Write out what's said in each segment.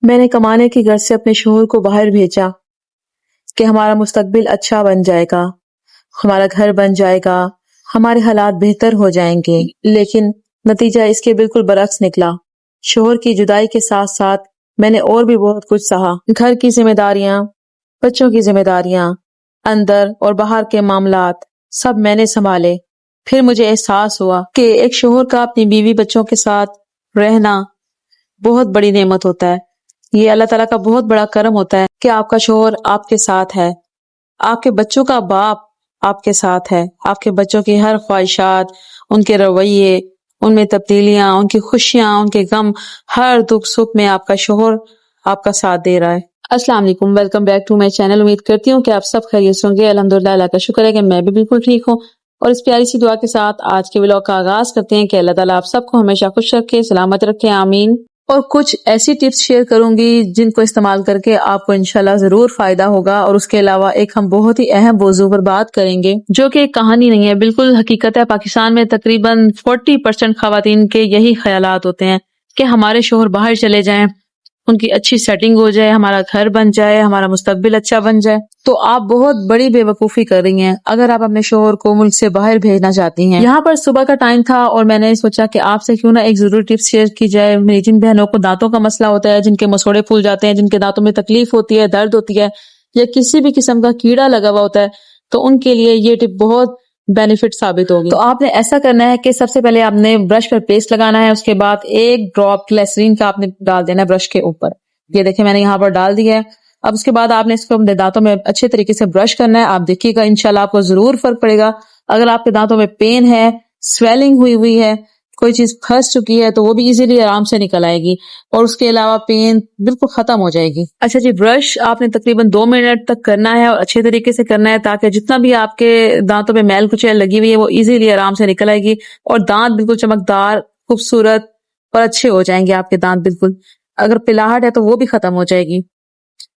میں نے کمانے کی غرض سے اپنے شوہر کو باہر بھیجا کہ ہمارا مستقبل اچھا بن جائے گا، ہمارا گھر بن جائے گا، ہمارے حالات بہتر ہو جائیں گے، لیکن نتیجہ اس کے بالکل برعکس نکلا۔ شوہر کی جدائی کے ساتھ ساتھ میں نے اور بھی بہت کچھ سہا۔ گھر کی ذمہ داریاں، بچوں کی ذمہ داریاں، اندر اور باہر کے معاملات سب میں نے سنبھالے۔ پھر مجھے احساس ہوا کہ ایک شوہر کا اپنی بیوی بچوں کے ساتھ رہنا بہت بڑی نعمت ہوتا ہے۔ یہ اللہ تعالیٰ کا بہت بڑا کرم ہوتا ہے کہ آپ کا شوہر آپ کے ساتھ ہے، آپ کے بچوں کا باپ آپ کے ساتھ ہے، آپ کے بچوں کی ہر خواہشات، ان کے رویے، ان میں تبدیلیاں، ان کی خوشیاں، ان کے غم، ہر دکھ سکھ میں آپ کا شوہر آپ کا ساتھ دے رہا ہے۔ السلام علیکم، welcome back to my channel. امید کرتی ہوں کہ آپ سب خیریت سے ہوں گے۔ الحمدللہ، اللہ کا شکر ہے کہ میں بھی بالکل ٹھیک ہوں۔ اور اس پیاری سی دعا کے ساتھ آج کے ولاگ کا آغاز کرتے ہیں کہ اللہ تعالیٰ آپ سب کو ہمیشہ خوش رکھے، سلامت رکھے، آمین۔ اور کچھ ایسی ٹپس شیئر کروں گی جن کو استعمال کر کے آپ کو انشاءاللہ ضرور فائدہ ہوگا۔ اور اس کے علاوہ ایک ہم بہت ہی اہم موضوع پر بات کریں گے جو کہ ایک کہانی نہیں ہے، بالکل حقیقت ہے۔ پاکستان میں تقریباً 40% خواتین کے یہی خیالات ہوتے ہیں کہ ہمارے شوہر باہر چلے جائیں، ان کی اچھی سیٹنگ ہو جائے، ہمارا گھر بن جائے، ہمارا مستقبل اچھا بن جائے۔ تو آپ بہت بڑی بے وقوفی کر رہی ہیں اگر آپ اپنے شوہر کو ملک سے باہر بھیجنا چاہتی ہیں۔ یہاں پر صبح کا ٹائم تھا اور میں نے سوچا کہ آپ سے کیوں نہ ایک ضروری ٹپس شیئر کی جائے۔ میری جن بہنوں کو دانتوں کا مسئلہ ہوتا ہے، جن کے مسوڑے پھول جاتے ہیں، جن کے دانتوں میں تکلیف ہوتی ہے، درد ہوتی ہے، یا کسی بھی قسم کا کیڑا لگا ہوا ہوتا ہے، تو ان کے لیے یہ ٹپ بہت بینیفٹ ثابت ہوگی۔ تو آپ نے ایسا کرنا ہے کہ سب سے پہلے آپ نے برش پر پیسٹ لگانا ہے، اس کے بعد ایک ڈراپ گلیسرین کا آپ نے ڈال دینا ہے برش کے اوپر۔ یہ دیکھیں میں نے یہاں پر ڈال دیا ہے۔ اب اس کے بعد آپ نے اس کو اپنے دانتوں میں اچھے طریقے سے برش کرنا ہے۔ آپ دیکھیے گا انشاءاللہ آپ کو ضرور فرق پڑے گا۔ اگر آپ کے دانتوں میں پین ہے، سویلنگ ہوئی ہے، کوئی چیز پھنس چکی ہے، تو وہ بھی ایزیلی آرام سے نکل آئے گی، اور اس کے علاوہ پین بالکل ختم ہو جائے گی۔ اچھا جی، برش آپ نے تقریباً 2 منٹ تک کرنا ہے اور اچھے طریقے سے کرنا ہے تاکہ جتنا بھی آپ کے دانتوں میں میل کچیل لگی ہوئی ہے وہ ایزیلی آرام سے نکل آئے گی، اور دانت بالکل چمکدار، خوبصورت اور اچھے ہو جائیں گے آپ کے دانت بالکل۔ اگر پلاہٹ ہے تو وہ بھی ختم ہو جائے گی۔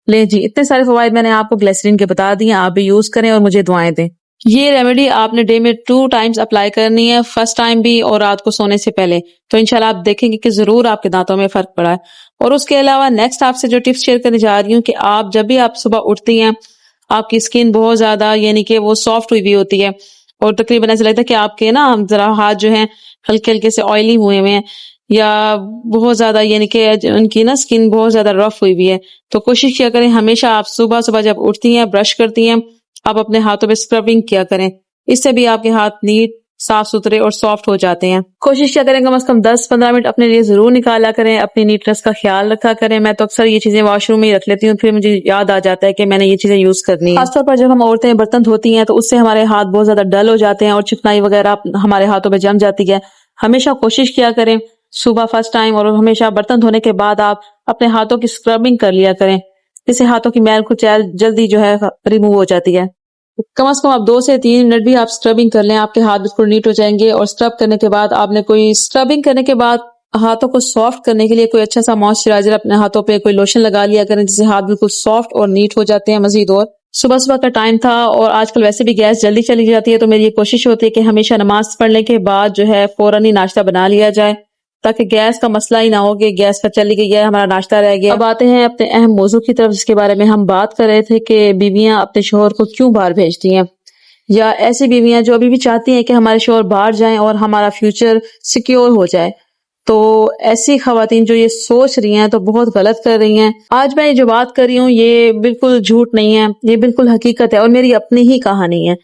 لے جی، اتنے سارے فوائد میں نے آپ کو گلیسرین کے بتا دیے، آپ بھی یوز کریں اور مجھے دعائیں دیں۔ یہ ریمیڈی آپ نے ڈے میں 2 ٹائمز اپلائی کرنی ہے، فرسٹ ٹائم بھی اور رات کو سونے سے پہلے، تو انشاءاللہ آپ دیکھیں گے کہ ضرور آپ کے دانتوں میں فرق پڑا ہے۔ اور اس کے علاوہ نیکسٹ آپ سے جو ٹپس شیئر کرنے جا رہی ہوں کہ آپ جب بھی آپ صبح اٹھتی ہیں، آپ کی اسکن بہت زیادہ یعنی کہ وہ سافٹ ہوئی بھی ہوتی ہے، اور تقریباً ایسا لگتا ہے کہ آپ کے نا ذرا ہاتھ جو ہیں ہلکے ہلکے سے آئلی ہوئے ہوئے ہیں، یا بہت زیادہ یعنی کہ ان کی نا اسکن بہت زیادہ رف ہوئی بھی ہے، تو کوشش کیا کریں ہمیشہ آپ صبح صبح جب اٹھتی ہیں، برش کرتی ہیں، آپ اپنے ہاتھوں پہ اسکربنگ کیا کریں۔ اس سے بھی آپ کے ہاتھ نیٹ، صاف ستھرے اور سافٹ ہو جاتے ہیں۔ کوشش کیا کریں کم از کم 10-15 منٹ اپنے لیے ضرور نکالا کریں، اپنی نیٹنس کا خیال رکھا کریں۔ میں تو اکثر یہ چیزیں واش روم میں ہی رکھ لیتی ہوں، پھر مجھے یاد آ جاتا ہے کہ میں نے یہ چیزیں یوز کرنی ہے۔ خاص طور پر جب ہم عورتیں برتن دھوتی ہیں تو اس سے ہمارے ہاتھ بہت زیادہ ڈل ہو جاتے ہیں اور چکنائی وغیرہ ہمارے ہاتھوں پہ جم جاتی ہے۔ ہمیشہ کوشش کیا کریں صبح فرسٹ ٹائم اور ہمیشہ برتن دھونے کے بعد آپ اپنے ہاتھوں کی اسکربنگ کر لیا کریں، جس سے ہاتھوں کی میل کچیل جلدی جو ہے ریموو ہو جاتی ہے۔ کم از کم آپ 2 سے 3 منٹ بھی آپ اسکربنگ کر لیں، آپ کے ہاتھ بالکل نیٹ ہو جائیں گے۔ اور اسکرب کرنے کے بعد آپ نے کوئی اسکربنگ کرنے کے بعد ہاتھوں کو سافٹ کرنے کے لیے کوئی اچھا سا موئسچرائزر اپنے ہاتھوں پہ کوئی لوشن لگا لیا کریں، جس سے ہاتھ بالکل سافٹ اور نیٹ ہو جاتے ہیں مزید۔ اور صبح صبح کا ٹائم تھا اور آج کل ویسے بھی گیس جلدی چلی جاتی ہے، تو میری یہ کوشش ہوتی ہے کہ ہمیشہ نماز پڑھنے کے بعد جو ہے فوراً ہی ناشتہ بنا لیا جائے، تاکہ گیس کا مسئلہ ہی نہ ہو کہ گیس پر چلی گئی ہے، ہمارا ناشتہ رہ گیا۔ اب آتے ہیں اپنے اہم موضوع کی طرف، جس کے بارے میں ہم بات کر رہے تھے کہ بیویاں اپنے شوہر کو کیوں باہر بھیجتی ہیں، یا ایسی بیویاں جو ابھی بھی چاہتی ہیں کہ ہمارے شوہر باہر جائیں اور ہمارا فیوچر سیکیور ہو جائے۔ تو ایسی خواتین جو یہ سوچ رہی ہیں تو بہت غلط کر رہی ہیں۔ آج میں یہ جو بات کر رہی ہوں یہ بالکل جھوٹ نہیں ہے، یہ بالکل حقیقت ہے اور میری اپنی ہی کہانی ہے،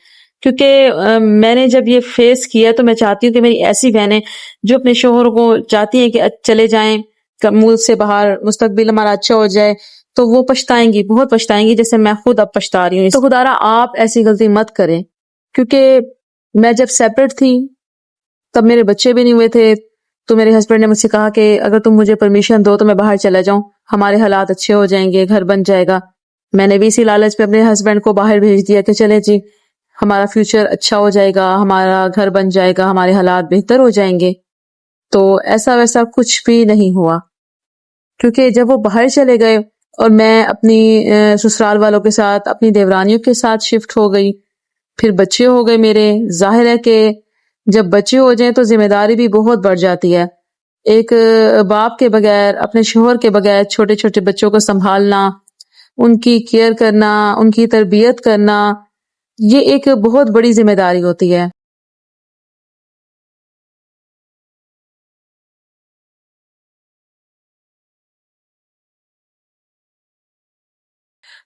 کیونکہ میں نے جب یہ فیس کیا تو میں چاہتی ہوں کہ میری ایسی بہنیں جو اپنے شوہر کو چاہتی ہیں کہ چلے جائیں ملک سے باہر، مستقبل ہمارا اچھا ہو جائے، تو وہ پچھتائیں گی، بہت پچھتائیں گی، جیسے میں خود اب پچھتا رہی ہوں۔ تو خدا را آپ ایسی غلطی مت کریں، کیونکہ میں جب سیپریٹ تھی تب میرے بچے بھی نہیں ہوئے تھے، تو میرے ہسبینڈ نے مجھ سے کہا کہ اگر تم مجھے پرمیشن دو تو میں باہر چلا جاؤں، ہمارے حالات اچھے ہو جائیں گے، گھر بن جائے گا۔ میں نے بھی اسی لالچ میں اپنے ہسبینڈ کو باہر بھیج دیا کہ چلے جی ہمارا فیوچر اچھا ہو جائے گا، ہمارا گھر بن جائے گا، ہمارے حالات بہتر ہو جائیں گے۔ تو ایسا ویسا کچھ بھی نہیں ہوا، کیونکہ جب وہ باہر چلے گئے اور میں اپنی سسرال والوں کے ساتھ، اپنی دیورانیوں کے ساتھ شفٹ ہو گئی، پھر بچے ہو گئے میرے۔ ظاہر ہے کہ جب بچے ہو جائیں تو ذمہ داری بھی بہت بڑھ جاتی ہے، ایک باپ کے بغیر، اپنے شوہر کے بغیر چھوٹے چھوٹے بچوں کو سنبھالنا، ان کی کیئر کرنا، ان کی تربیت کرنا، یہ ایک بہت بڑی ذمہ داری ہوتی ہے۔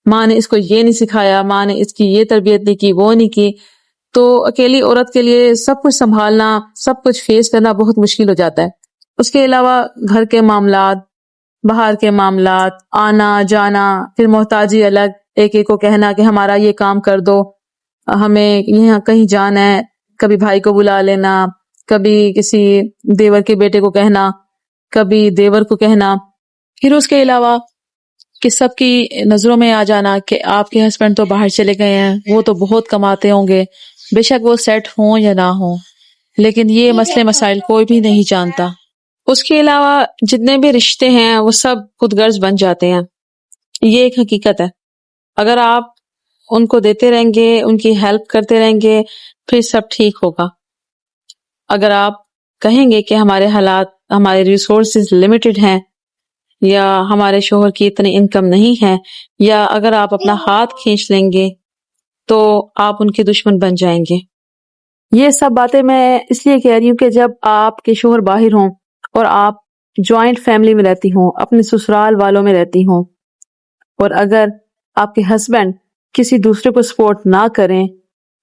ماں نے اس کو یہ نہیں سکھایا، ماں نے اس کی یہ تربیت نہیں کی، وہ نہیں کی، تو اکیلی عورت کے لیے سب کچھ سنبھالنا، سب کچھ فیس کرنا بہت مشکل ہو جاتا ہے۔ اس کے علاوہ گھر کے معاملات، باہر کے معاملات، آنا جانا، پھر محتاجی الگ، ایک ایک کو کہنا کہ ہمارا یہ کام کر دو، ہمیں یہاں کہیں جانا ہے، کبھی بھائی کو بلا لینا، کبھی کسی دیور کے بیٹے کو کہنا، کبھی دیور کو کہنا، پھر اس کے علاوہ کہ سب کی نظروں میں آ جانا کہ آپ کے ہسبینڈ تو باہر چلے گئے ہیں، وہ تو بہت کماتے ہوں گے، بے شک وہ سیٹ ہوں یا نہ ہوں، لیکن یہ مسئلے مسائل کوئی بھی نہیں جانتا۔ اس کے علاوہ جتنے بھی رشتے ہیں وہ سب خود غرض بن جاتے ہیں، یہ ایک حقیقت ہے۔ اگر آپ ان کو دیتے رہیں گے، ان کی ہیلپ کرتے رہیں گے، پھر سب ٹھیک ہوگا۔ اگر آپ کہیں گے کہ ہمارے حالات، ہمارے ریسورسز لمیٹڈ ہیں، یا ہمارے شوہر کی اتنی انکم نہیں ہے، یا اگر آپ اپنا ہاتھ کھینچ لیں گے تو آپ ان کے دشمن بن جائیں گے۔ یہ سب باتیں میں اس لیے کہہ رہی ہوں کہ جب آپ کے شوہر باہر ہوں اور آپ جوائنٹ فیملی میں رہتی ہوں، اپنے سسرال والوں میں رہتی ہوں، اور اگر آپ کے ہسبینڈ کسی دوسرے کو سپورٹ نہ کریں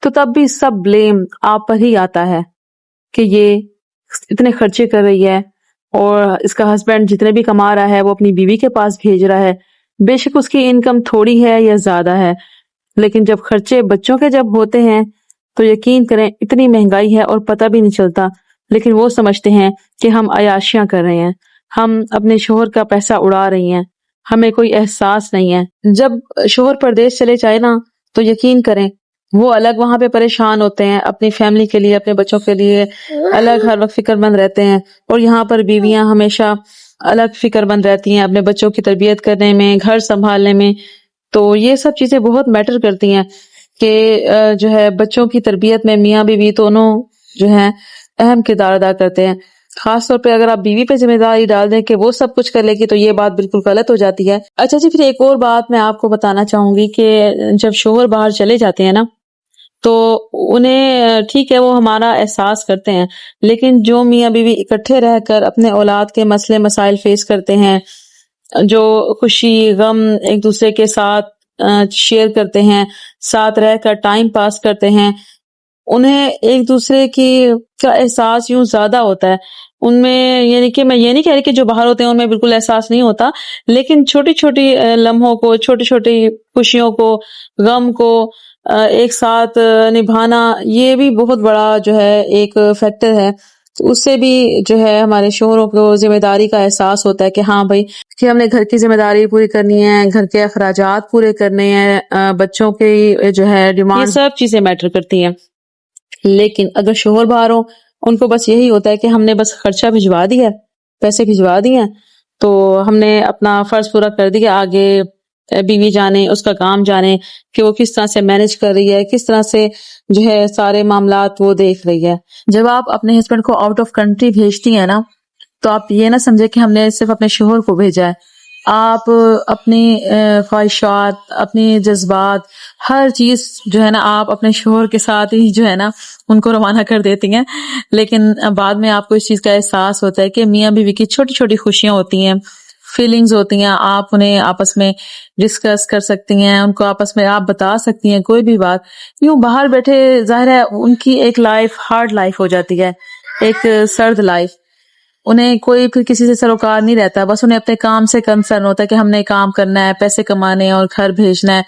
تو تب بھی سب بلیم آپ پر ہی آتا ہے کہ یہ اتنے خرچے کر رہی ہے، اور اس کا ہسبینڈ جتنے بھی کما رہا ہے وہ اپنی بیوی کے پاس بھیج رہا ہے، بے شک اس کی انکم تھوڑی ہے یا زیادہ ہے، لیکن جب خرچے بچوں کے جب ہوتے ہیں تو یقین کریں اتنی مہنگائی ہے اور پتہ بھی نہیں چلتا، لیکن وہ سمجھتے ہیں کہ ہم عیاشیاں کر رہے ہیں، ہم اپنے شوہر کا پیسہ اڑا رہی ہیں، ہمیں کوئی احساس نہیں ہے۔ جب شوہر پردیس چلے جائے نا تو یقین کریں وہ الگ وہاں پہ پریشان ہوتے ہیں، اپنی فیملی کے لیے، اپنے بچوں کے لیے الگ ہر وقت فکر مند رہتے ہیں، اور یہاں پر بیویاں ہمیشہ الگ فکر مند رہتی ہیں اپنے بچوں کی تربیت کرنے میں، گھر سنبھالنے میں۔ تو یہ سب چیزیں بہت میٹر کرتی ہیں کہ جو ہے بچوں کی تربیت میں میاں بیوی دونوں جو ہیں اہم کردار ادا کرتے ہیں۔ خاص طور پہ اگر آپ بیوی پہ ذمہ داری ڈال دیں کہ وہ سب کچھ کر لے گی تو یہ بات بالکل غلط ہو جاتی ہے۔ اچھا جی، پھر ایک اور بات میں آپ کو بتانا چاہوں گی کہ جب شوہر باہر چلے جاتے ہیں نا تو انہیں ٹھیک ہے وہ ہمارا احساس کرتے ہیں، لیکن جو میاں بیوی اکٹھے رہ کر اپنے اولاد کے مسئلے مسائل فیس کرتے ہیں، جو خوشی غم ایک دوسرے کے ساتھ شیئر کرتے ہیں، ساتھ رہ کر ٹائم پاس کرتے ہیں، انہیں ایک دوسرے کی کا احساس یوں زیادہ ہوتا ہے ان میں۔ یعنی کہ میں یہ نہیں کہہ رہی کہ جو باہر ہوتے ہیں ان میں بالکل احساس نہیں ہوتا، لیکن چھوٹی چھوٹی لمحوں کو، چھوٹی چھوٹی خوشیوں کو، غم کو ایک ساتھ نبھانا، یہ بھی بہت بڑا جو ہے ایک فیکٹر ہے۔ اس سے بھی جو ہے ہمارے شوہروں کو ذمہ داری کا احساس ہوتا ہے کہ ہاں بھائی کہ ہم نے گھر کی ذمہ داری پوری کرنی ہے، گھر کے اخراجات پورے کرنے ہیں، بچوں کی جو ہے ڈیمانڈ، یہ سب چیزیں میٹر کرتی ہیں۔ لیکن اگر شوہر باہر ہو، ان کو بس یہی ہوتا ہے کہ ہم نے بس خرچہ بھجوا دیا، پیسے بھجوا دیے، تو ہم نے اپنا فرض پورا کر دیا، آگے بیوی جانے، اس کا کام جانے کہ وہ کس طرح سے مینج کر رہی ہے، کس طرح سے جو ہے سارے معاملات وہ دیکھ رہی ہے۔ جب آپ اپنے ہسبینڈ کو آؤٹ آف کنٹری بھیجتی ہیں نا تو آپ یہ نہ سمجھے کہ ہم نے صرف اپنے شوہر کو بھیجا ہے، آپ اپنی خواہشات، اپنی جذبات، ہر چیز جو ہے نا آپ اپنے شوہر کے ساتھ ہی جو ہے نا ان کو روانہ کر دیتی ہیں، لیکن بعد میں آپ کو اس چیز کا احساس ہوتا ہے کہ میاں بیوی کی چھوٹی چھوٹی خوشیاں ہوتی ہیں، فیلنگز ہوتی ہیں، آپ انہیں آپس میں ڈسکس کر سکتی ہیں، ان کو آپس میں آپ بتا سکتی ہیں کوئی بھی بات۔ یوں باہر بیٹھے ظاہر ہے ان کی ایک لائف ہارڈ لائف ہو جاتی ہے، ایک سرد لائف، انہیں کوئی پھر کسی سے سروکار نہیں رہتا، بس انہیں اپنے کام سے کنسرن ہوتا ہے کہ ہم نے کام کرنا ہے، پیسے کمانے ہیں اور گھر بھیجنا ہے،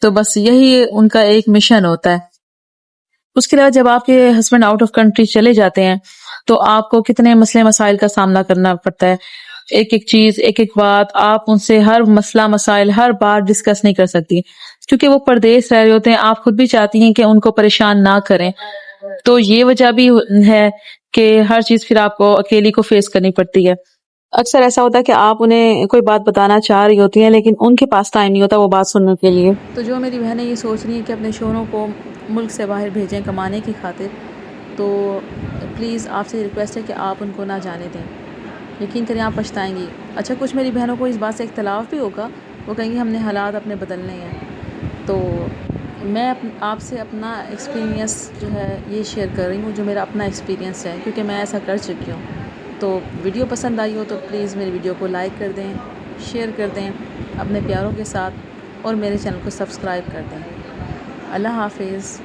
تو بس یہی ان کا ایک مشن ہوتا ہے۔ اس کے علاوہ جب آپ کے ہسبینڈ آؤٹ آف کنٹری چلے جاتے ہیں تو آپ کو کتنے مسئلے مسائل کا سامنا کرنا پڑتا ہے، ایک ایک چیز، ایک ایک بات، آپ ان سے ہر مسئلہ مسائل ہر بار ڈسکس نہیں کر سکتی کیونکہ وہ پردیس رہ رہے ہوتے ہیں، آپ خود بھی چاہتی ہیں کہ ان کو پریشان نہ کریں، تو یہ وجہ بھی ہے کہ ہر چیز پھر آپ کو اکیلی کو فیس کرنی پڑتی ہے۔ اکثر ایسا ہوتا ہے کہ آپ انہیں کوئی بات بتانا چاہ رہی ہوتی ہیں لیکن ان کے پاس ٹائم نہیں ہوتا وہ بات سننے کے لیے۔ تو جو میری بہنیں یہ سوچ رہی ہیں کہ اپنے شوہروں کو ملک سے باہر بھیجیں کمانے کی خاطر، تو پلیز آپ سے ریکویسٹ ہے کہ آپ ان کو نہ جانے دیں، یقین کریں آپ پچھتائیں گی۔ اچھا کچھ میری بہنوں کو اس بات سے اختلاف بھی ہوگا، وہ کہیں گی ہم نے حالات اپنے بدلنے ہیں، تو میں آپ سے اپنا ایکسپیرینس جو ہے یہ شیئر کر رہی ہوں، جو میرا اپنا ایکسپیرینس ہے، کیونکہ میں ایسا کر چکی ہوں۔ تو ویڈیو پسند آئی ہو تو پلیز میری ویڈیو کو لائک کر دیں، شیئر کر دیں اپنے پیاروں کے ساتھ، اور میرے چینل کو سبسکرائب کر دیں۔ اللہ حافظ۔